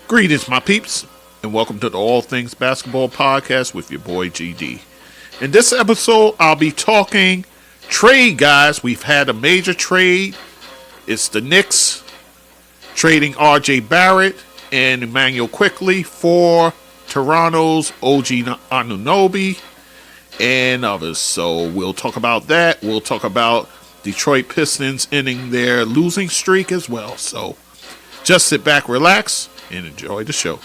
Greetings, my peeps, and welcome to the All Things Basketball Podcast with your boy GD. In this episode, I'll be talking trade, guys. We've had a major trade. It's the Knicks trading RJ Barrett and Immanuel Quickley for Toronto's OG Anunoby and others. So we'll talk about that. We'll talk about Detroit Pistons ending their losing streak as well. So just sit back, relax, and enjoy the show.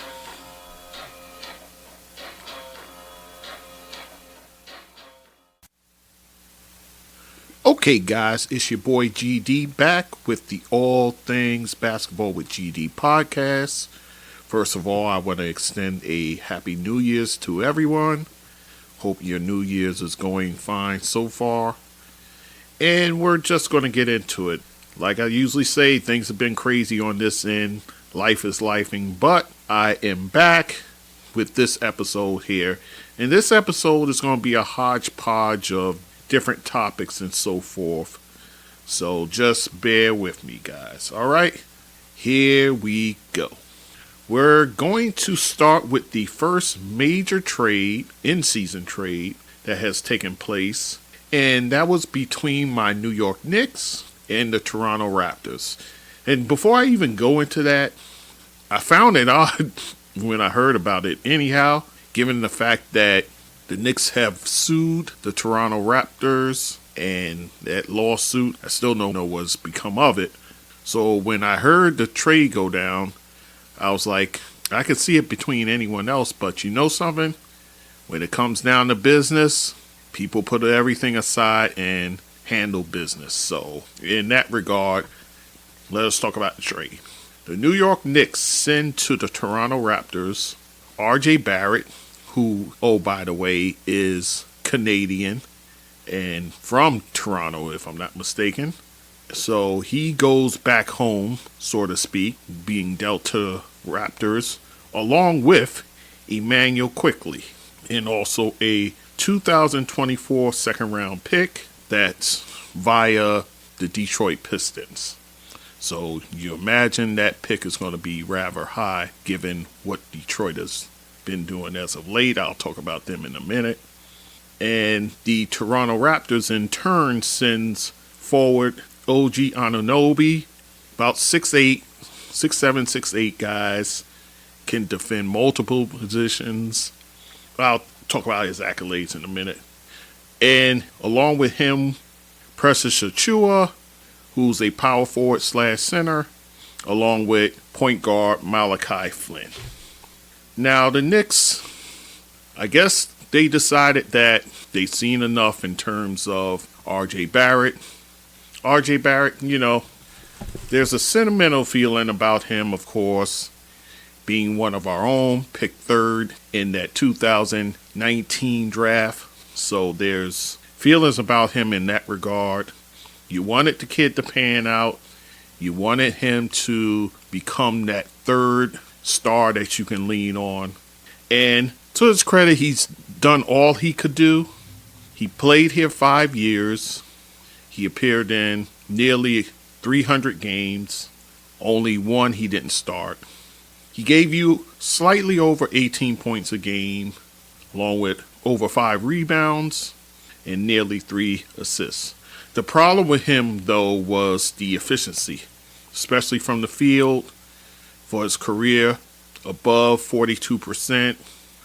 Okay, guys, it's your boy GD back with the All Things Basketball with GD podcast. First of all, I want to extend a Happy New Year's to everyone. Hope your New Year's is going fine so far. And we're just going to get into it. Like I usually say, things have been crazy on this end. Life is lifing, but I am back with this episode here. And this episode is going to be a hodgepodge of different topics and so forth. So just bear with me, guys. All right, here we go. We're going to start with the first major trade, in-season trade, that has taken place. And that was between my New York Knicks and the Toronto Raptors. And before I even go into that, I found it odd when I heard about it anyhow, given the fact that the Knicks have sued the Toronto Raptors, and that lawsuit, I still don't know what's become of it. So when I heard the trade go down, I was like, I could see it between anyone else, but you know something? When it comes down to business, people put everything aside and handle business. So in that regard, let us talk about the trade. The New York Knicks send to the Toronto Raptors RJ Barrett, who, oh, by the way, is Canadian and from Toronto, if I'm not mistaken. So he goes back home, so to speak, being dealt to Raptors, along with Immanuel Quickley, and also a 2024 second-round pick that's via the Detroit Pistons. So you imagine that pick is going to be rather high, given what Detroit has been doing as of late. I'll talk about them in a minute. And the Toronto Raptors in turn sends forward OG Anunoby, about 6'8", 6'7", 6'8" guys, can defend multiple positions. I'll talk about his accolades in a minute. And along with him, Precious Achiuwa, who's a power forward / center, along with point guard Malachi Flynn. Now, the Knicks, I guess they decided that they've seen enough in terms of RJ Barrett. RJ Barrett, you know, there's a sentimental feeling about him, of course, being one of our own, picked third in that 2019 draft. So there's feelings about him in that regard. You wanted the kid to pan out. You wanted him to become that third star that you can lean on. And to his credit, he's done all he could do. He played here 5 years. He appeared in nearly 300 games. Only one he didn't start. He gave you slightly over 18 points a game, along with over 5 rebounds and nearly 3 assists. The problem with him, though, was the efficiency, especially from the field. For his career, above 42%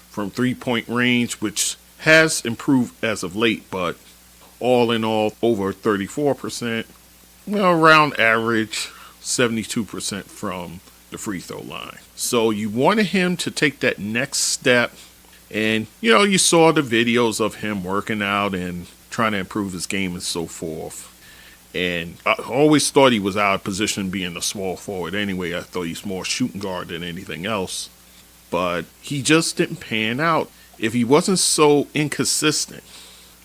from three-point range, which has improved as of late, but all in all, over 34%. Well, around average, 72% from the free throw line. So you wanted him to take that next step. And, you know, you saw the videos of him working out and trying to improve his game and so forth. And I always thought he was out of position being a small forward anyway. I thought he's more shooting guard than anything else. But he just didn't pan out. If he wasn't so inconsistent,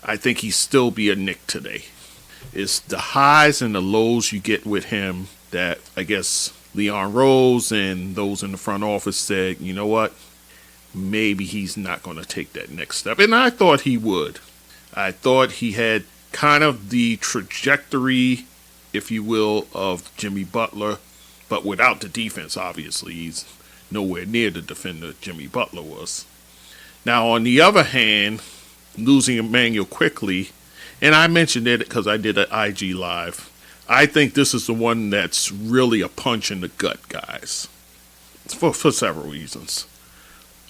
I think he'd still be a Knick today. It's the highs and the lows you get with him that I guess Leon Rose and those in the front office said, you know what, maybe he's not going to take that next step. And I thought he would. I thought he had kind of the trajectory, if you will, of Jimmy Butler, but without the defense, obviously. He's nowhere near the defender Jimmy Butler was. Now, on the other hand, losing Immanuel Quickley, and I mentioned it because I did an IG Live, I think this is the one that's really a punch in the gut, guys, for several reasons.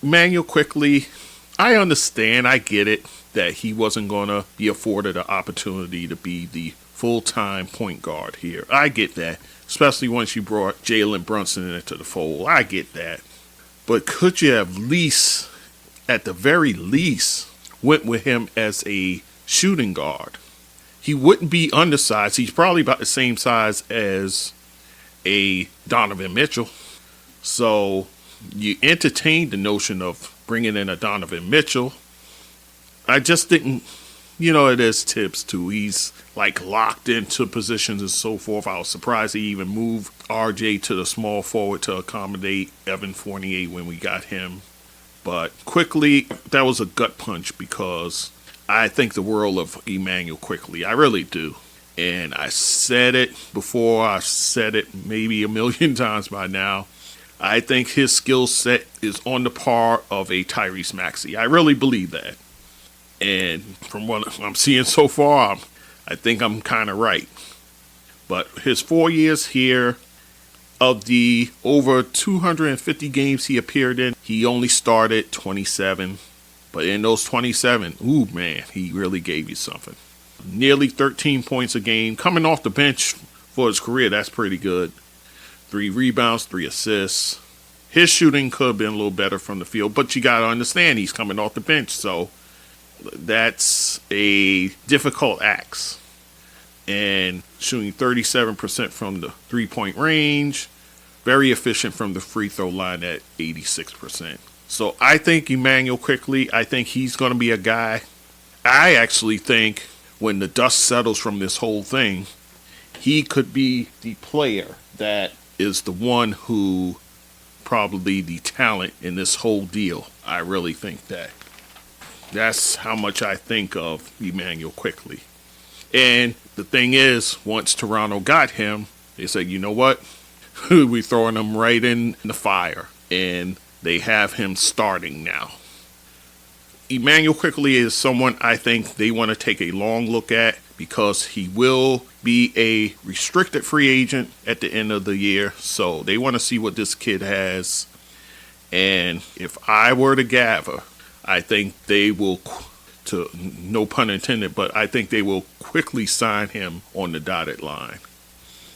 Immanuel Quickley, I understand, I get it, that he wasn't going to be afforded an opportunity to be the full-time point guard here. I get that, especially once you brought Jalen Brunson into the fold. I get that. But could you have at the very least, went with him as a shooting guard? He wouldn't be undersized. He's probably about the same size as a Donovan Mitchell. So you entertained the notion of bringing in a Donovan Mitchell. I just didn't, it is Tibbs too. He's like locked into positions and so forth. I was surprised he even moved RJ to the small forward to accommodate Evan Fournier when we got him. But Quickley, that was a gut punch because I think the world of Immanuel Quickley. I really do. And I said it before. I've said it maybe a million times by now. I think his skill set is on the par of a Tyrese Maxey. I really believe that. And from what I'm seeing so far, I think I'm kind of right. But his 4 years here, of the over 250 games he appeared in, he only started 27. But in those 27, ooh man, he really gave you something. Nearly 13 points a game. Coming off the bench for his career, that's pretty good. 3 rebounds, 3 assists. His shooting could have been a little better from the field, but you got to understand he's coming off the bench, so that's a difficult ask. And shooting 37% from the three-point range, very efficient from the free throw line at 86%. So I think Immanuel Quickley, I think he's going to be a guy. I actually think when the dust settles from this whole thing, he could be the player that is the one who probably the talent in this whole deal. I really think that. That's how much I think of Immanuel Quickley. And the thing is, once Toronto got him, they said, you know what? We're throwing him right in the fire. And they have him starting now. Immanuel Quickley is someone I think they want to take a long look at because he will be a restricted free agent at the end of the year. So they want to see what this kid has. And if I were to gather, I think they will, to no pun intended, but I think they will quickly sign him on the dotted line.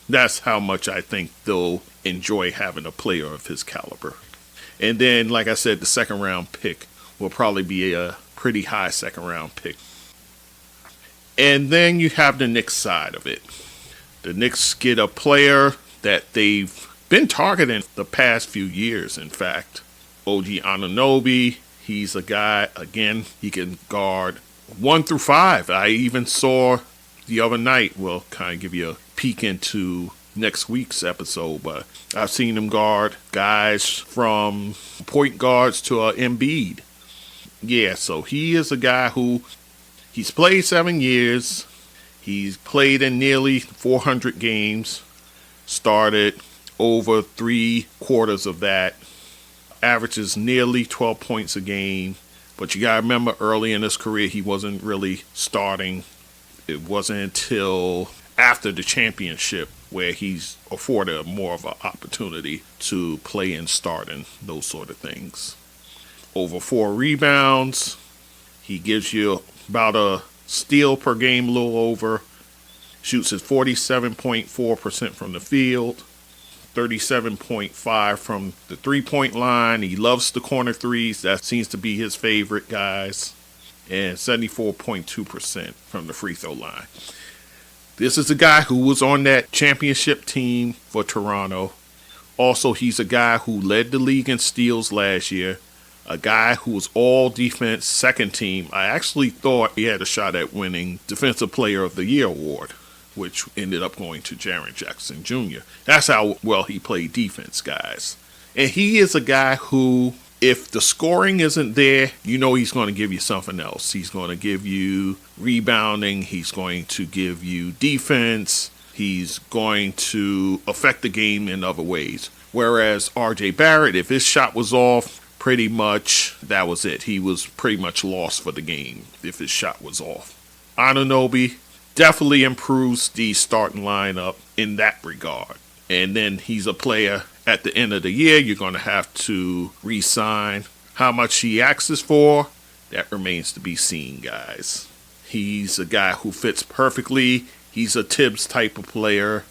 That's how much I think they'll enjoy having a player of his caliber. And then, like I said, the second round pick will probably be a pretty high second round pick. And then you have the Knicks side of it. The Knicks get a player that they've been targeting the past few years, in fact. OG Anunoby, he's a guy, again, he can guard 1 through 5. I even saw the other night, well, kind of give you a peek into next week's episode, but I've seen him guard guys from point guards to Embiid. Yeah, so he is a guy who, he's played 7 years. He's played in nearly 400 games. Started over 3/4 of that. Averages nearly 12 points a game. But you got to remember, early in his career, he wasn't really starting. It wasn't until after the championship where he's afforded more of an opportunity to play and start and those sort of things. Over 4 rebounds. He gives you about a steal per game, a little over. Shoots at 47.4% from the field. 37.5% from the three-point line. He loves the corner threes. That seems to be his favorite, guys. And 74.2% from the free throw line. This is a guy who was on that championship team for Toronto. Also, he's a guy who led the league in steals last year. A guy who was all defense, second team. I actually thought he had a shot at winning Defensive Player of the Year award, which ended up going to Jaren Jackson Jr. That's how well he played defense, guys. And he is a guy who, if the scoring isn't there, you know he's going to give you something else. He's going to give you rebounding. He's going to give you defense. he's going to affect the game in other ways. Whereas RJ Barrett, if his shot was off, pretty much that was it. He was pretty much lost for the game if his shot was off. Anunoby definitely improves the starting lineup in that regard. And then he's a player at the end of the year you're going to have to re-sign. How much he asks for, that remains to be seen, guys. He's a guy who fits perfectly. He's a Tibbs type of player.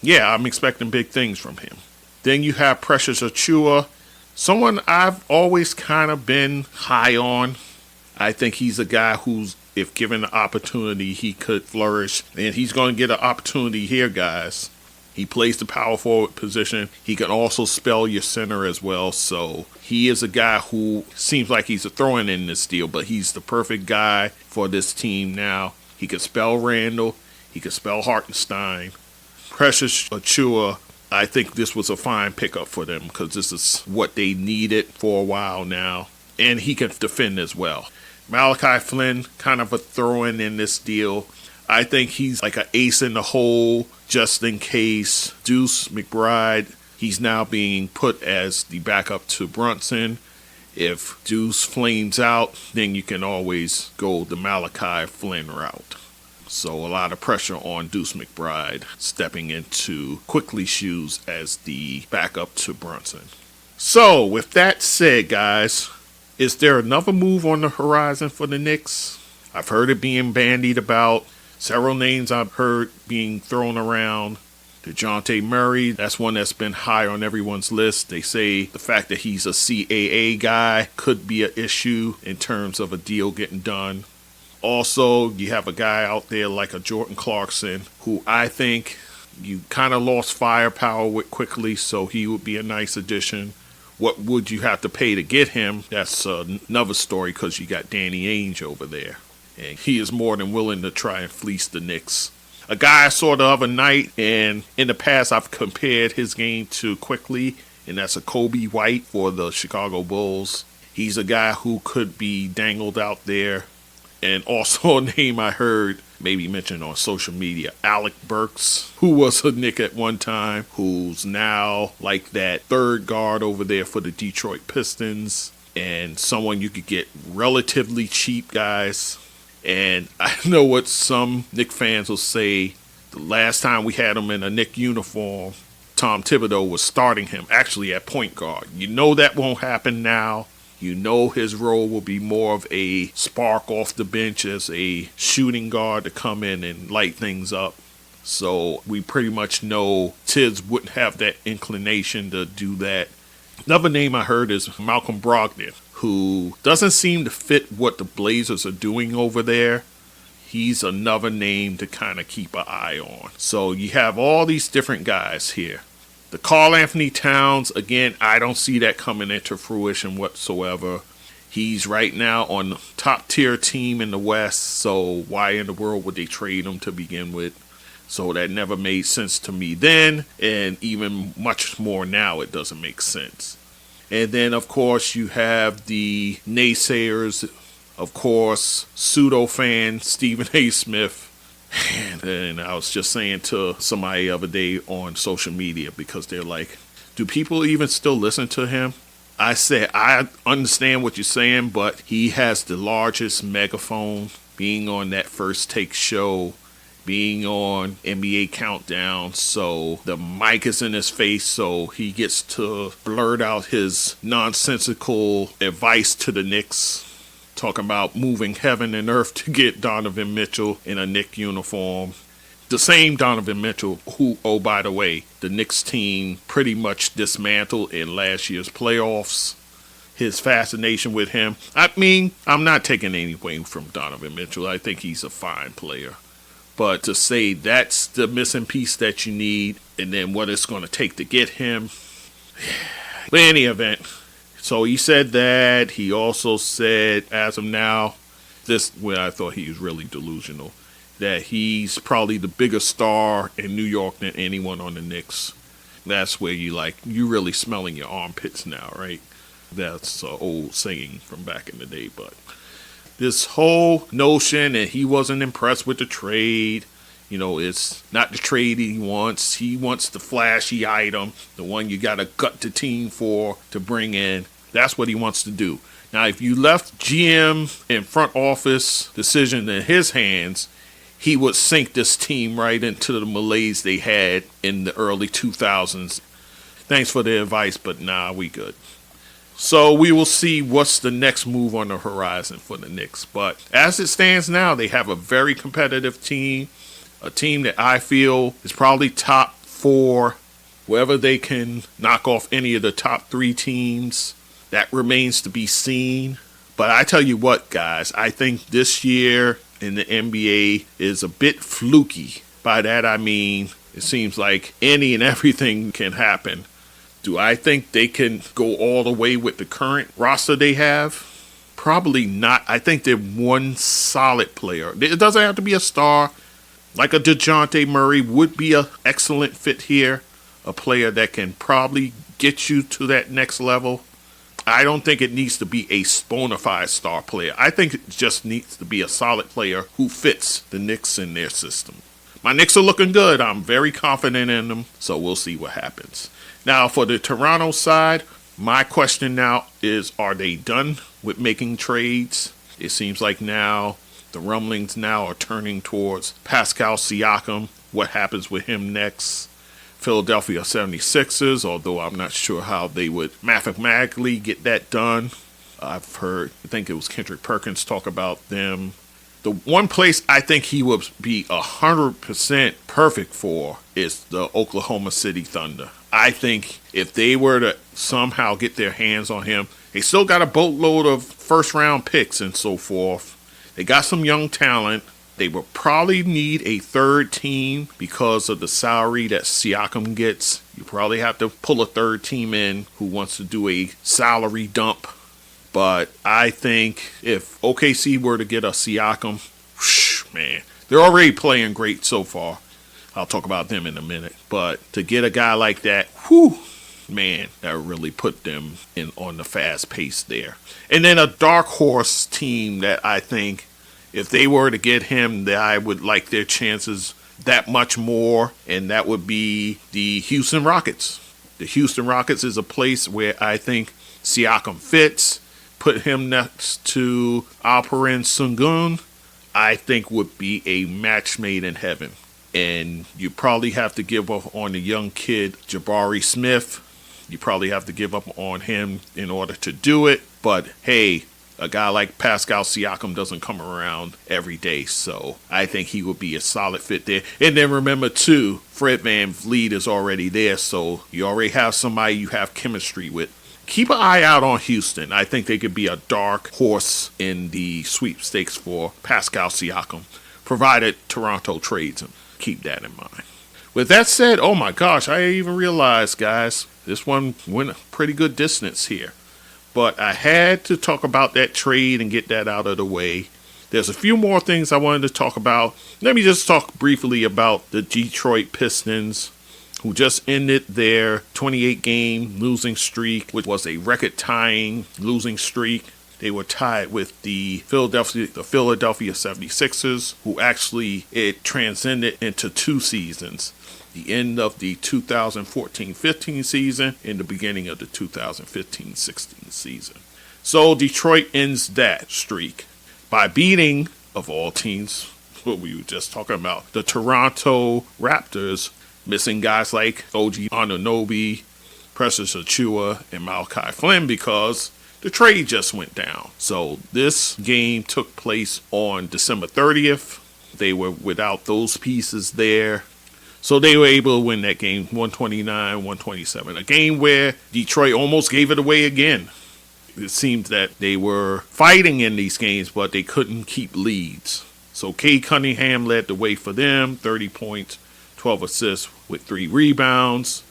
Yeah, I'm expecting big things from him. Then you have Precious Achiuwa, someone I've always kind of been high on. I think he's a guy who's, if given the opportunity, he could flourish. And he's going to get an opportunity here, guys. He plays the power forward position. He can also spell your center as well. So he is a guy who seems like he's a throw-in in this deal, but he's the perfect guy for this team now. He can spell Randall. He can spell Hartenstein. Precious Achiuwa, I think this was a fine pickup for them because this is what they needed for a while now. And he can defend as well. Malachi Flynn, kind of a throw-in in this deal. I think he's like an ace in the hole just in case. Deuce McBride, he's now being put as the backup to Brunson. If Deuce flames out, then you can always go the Malachi Flynn route. So a lot of pressure on Deuce McBride stepping into Quickley's shoes as the backup to Brunson. So with that said, guys, is there another move on the horizon for the Knicks? I've heard it being bandied about. Several names I've heard being thrown around. DeJounte Murray, that's one that's been high on everyone's list. They say the fact that he's a CAA guy could be an issue in terms of a deal getting done. Also, you have a guy out there like a Jordan Clarkson, who I think you kind of lost firepower with quickly, so he would be a nice addition. What would you have to pay to get him? That's another story because you got Danny Ainge over there. And he is more than willing to try and fleece the Knicks. A guy I saw the other night, and in the past I've compared his game to Quickley, and that's a Kobe White for the Chicago Bulls. He's a guy who could be dangled out there. And also a name I heard maybe mentioned on social media, Alec Burks, who was a Knick at one time, who's now like that third guard over there for the Detroit Pistons, and someone you could get relatively cheap, guys. And I know what some Knick fans will say, the last time we had him in a Knick uniform, Tom Thibodeau was starting him actually at point guard. You know that won't happen now. You know his role will be more of a spark off the bench as a shooting guard to come in and light things up. So we pretty much know Tibbs wouldn't have that inclination to do that. Another name I heard is Malcolm Brogdon, who doesn't seem to fit what the Blazers are doing over there. He's another name to kind of keep an eye on. So you have all these different guys here. The Karl Anthony Towns, again, I don't see that coming into fruition whatsoever. He's right now on the top tier team in the West, so why in the world would they trade him to begin with? So that never made sense to me then, and even much more now it doesn't make sense. And then, of course, you have the naysayers, of course, pseudo fan Stephen A. Smith. And I was just saying to somebody the other day on social media, because they're like, do people even still listen to him? I said, I understand what you're saying, but he has the largest megaphone, being on that First Take show, being on NBA Countdown, so the mic is in his face, so he gets to blurt out his nonsensical advice to the Knicks, talking about moving heaven and earth to get Donovan Mitchell in a Knick uniform. The same Donovan Mitchell who, oh, by the way, the Knicks team pretty much dismantled in last year's playoffs. His fascination with him. I mean, I'm not taking anything from Donovan Mitchell. I think he's a fine player. But to say that's the missing piece that you need, and then what it's going to take to get him. But in any event, so he said that. He also said, as of now, this where I thought he was really delusional, that he's probably the biggest star in New York than anyone on the Knicks. That's where you really smelling your armpits now, right? That's an old saying from back in the day. But this whole notion that he wasn't impressed with the trade, It's not the trade he wants. He wants the flashy item, the one you got to gut the team for to bring in. That's what he wants to do. Now, if you left GM and front office decision in his hands, he would sink this team right into the malaise they had in the early 2000s. Thanks for the advice, but nah, we good. So we will see what's the next move on the horizon for the Knicks. But as it stands now, they have a very competitive team, a team that I feel is probably top 4, whether they can knock off any of the top 3 teams. That remains to be seen. But I tell you what, guys, I think this year in the NBA is a bit fluky. By that I mean, it seems like any and everything can happen. Do I think they can go all the way with the current roster they have? Probably not. I think they're one solid player. It doesn't have to be a star. Like a DeJounte Murray would be an excellent fit here. A player that can probably get you to that next level. I don't think it needs to be a bona fide star player. I think it just needs to be a solid player who fits the Knicks in their system. My Knicks are looking good. I'm very confident in them, so we'll see what happens. Now, for the Toronto side, my question now is, are they done with making trades? It seems like now the rumblings now are turning towards Pascal Siakam. What happens with him next? Philadelphia 76ers, although I'm not sure how they would mathematically get that done. I've heard, I think it was Kendrick Perkins talk about them. The one place I think he would be 100% perfect for is the Oklahoma City Thunder. I think if they were to somehow get their hands on him, they still got a boatload of first-round picks and so forth. They got some young talent. They will probably need a third team because of the salary that Siakam gets. You probably have to pull a third team in who wants to do a salary dump. But I think if OKC were to get a Siakam, man, they're already playing great so far. I'll talk about them in a minute. But to get a guy like that, man, that really put them in on the fast pace there. And then a dark horse team that I think if they were to get him, that I would like their chances that much more, and that would be the Houston Rockets. The Houston Rockets is a place where I think Siakam fits. Put him next to Alperen Sengun, I think would be a match made in heaven. And you probably have to give up on the young kid, Jabari Smith. You probably have to give up on him in order to do it. But hey, a guy like Pascal Siakam doesn't come around every day. So I think he would be a solid fit there. And then remember, too, Fred VanVleet is already there. So you already have somebody you have chemistry with. Keep an eye out on Houston. I think they could be a dark horse in the sweepstakes for Pascal Siakam, provided Toronto trades him. Keep that in mind. With that said, oh my gosh, I even realized, guys, this one went a pretty good distance here. But I had to talk about that trade and get that out of the way. There's a few more things I wanted to talk about. Let me just talk briefly about the Detroit Pistons, who just ended their 28-game losing streak, which was a record-tying losing streak. They were tied with the Philadelphia 76ers, who actually it transcended into 2 seasons. The end of the 2014-15 season and the beginning of the 2015-16 season. So Detroit ends that streak by beating, of all teams, what we were just talking about, the Toronto Raptors, missing guys like OG Anunoby, Precious Achiuwa, and Malachi Flynn because the trade just went down. So this game took place on December 30th. They were without those pieces there. So they were able to win that game 129-127. A game where Detroit almost gave it away again. It seemed that they were fighting in these games, but they couldn't keep leads. So Cade Cunningham led the way for them, 30 points, 12 assists with 3 rebounds.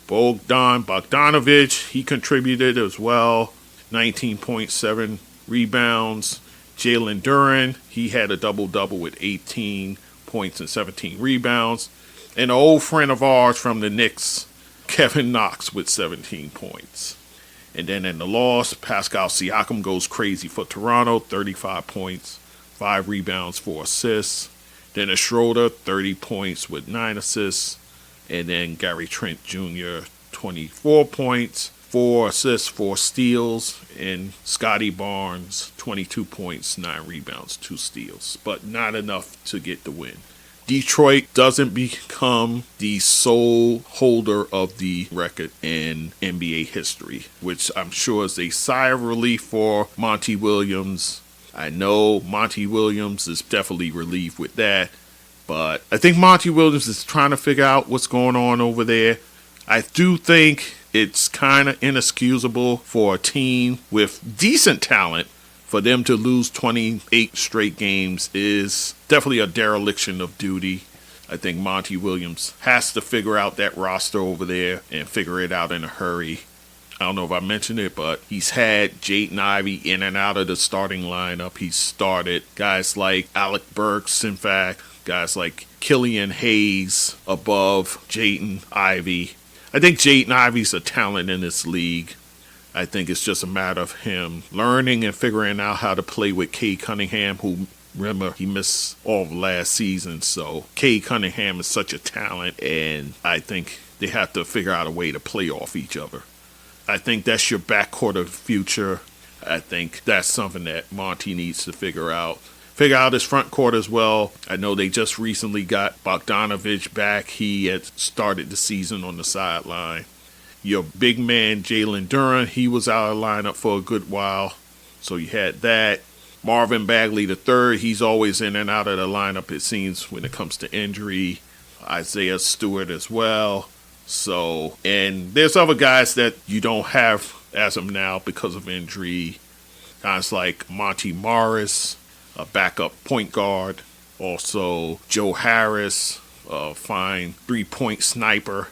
Bogdan Bogdanovic, he contributed as well, 19.7 rebounds. Jalen Duren, he had a double-double with 18 points and 17 rebounds. And an old friend of ours from the Knicks, Kevin Knox, with 17 points. And then in the loss, Pascal Siakam goes crazy for Toronto, 35 points, 5 rebounds, 4 assists. Dennis Schroeder, 30 points with 9 assists. And then Gary Trent Jr., 24 points, 4 assists, 4 steals. And Scotty Barnes, 22 points, 9 rebounds, 2 steals. But not enough to get the win. Detroit doesn't become the sole holder of the record in NBA history, which I'm sure is a sigh of relief for Monty Williams. I know Monty Williams is definitely relieved with that, but I think Monty Williams is trying to figure out what's going on over there. I do think it's kind of inexcusable for a team with decent talent for them to lose 28 straight games is definitely a dereliction of duty. I think Monty Williams has to figure out that roster over there and figure it out in a hurry. I don't know if I mentioned it, but he's had Jaden Ivey in and out of the starting lineup. He's started guys like Alec Burks, in fact, guys like Killian Hayes above Jaden Ivey. I think Jaden Ivey's a talent in this league. I think it's just a matter of him learning and figuring out how to play with Cade Cunningham, who, remember, he missed all of last season. So Cade Cunningham is such a talent, and I think they have to figure out a way to play off each other. I think that's your backcourt of the future. I think that's something that Monty needs to figure out. Figure out his front court as well. I know they just recently got Bogdanovich back. He had started the season on the sideline. Your big man, Jalen Duren, he was out of the lineup for a good while. So you had that. Marvin Bagley III, he's always in and out of the lineup, it seems, when it comes to injury. Isaiah Stewart as well. So, and there's other guys that you don't have as of now because of injury. Guys like Monty Morris, a backup point guard. Also, Joe Harris, a fine three-point sniper.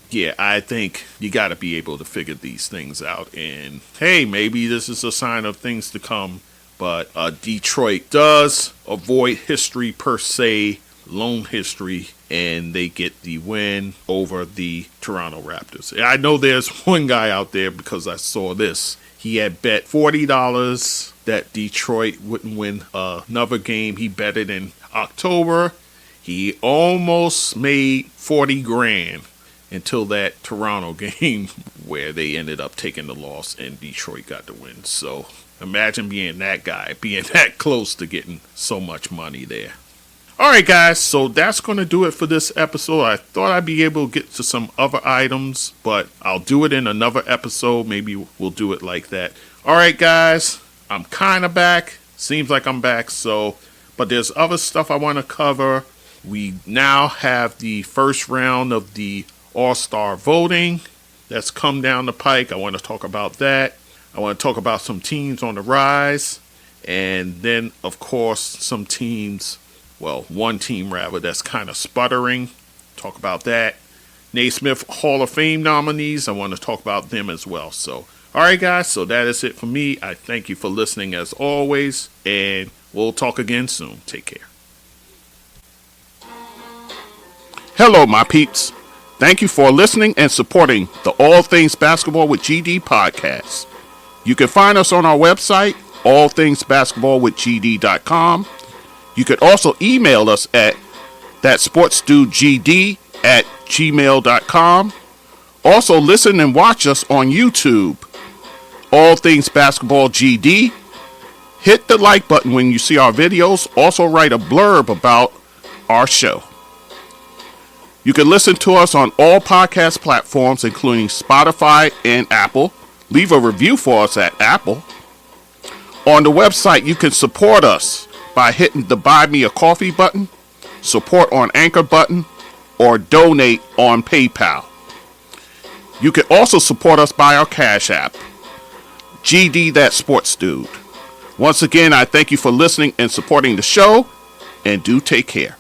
Yeah, I think you got to be able to figure these things out. And, hey, maybe this is a sign of things to come. But Detroit does avoid history per se, lone history, and they get the win over the Toronto Raptors. And I know there's one guy out there, because I saw this. He had bet $40 that Detroit wouldn't win another game. He bet it in October. He almost made 40 grand. Until that Toronto game where they ended up taking the loss and Detroit got the win. So imagine being that guy, being that close to getting so much money there. All right, guys, so that's going to do it for this episode. I thought I'd be able to get to some other items, but I'll do it in another episode. Maybe we'll do it like that. All right, guys, I'm kind of back. Seems like I'm back, but there's other stuff I want to cover. We now have the first round of the All-Star voting that's come down the pike. I want to talk about that. I want to talk about some teams on the rise. And then, of course, some teams, well, one team rather, that's kind of sputtering. Talk about that. Naismith Hall of Fame nominees, I want to talk about them as well. So, all right, guys, so that is it for me. I thank you for listening as always, and we'll talk again soon. Take care. Hello, my peeps. Thank you for listening and supporting the All Things Basketball with GD podcast. You can find us on our website, allthingsbasketballwithgd.com. You could also email us at thatsportsdudegd@gmail.com. Also listen and watch us on YouTube, All Things Basketball GD. Hit the like button when you see our videos. Also write a blurb about our show. You can listen to us on all podcast platforms, including Spotify and Apple. Leave a review for us at Apple. On the website, you can support us by hitting the Buy Me a Coffee button, support on Anchor button, or donate on PayPal. You can also support us by our Cash App, GD That Sports Dude. Once again, I thank you for listening and supporting the show, and do take care.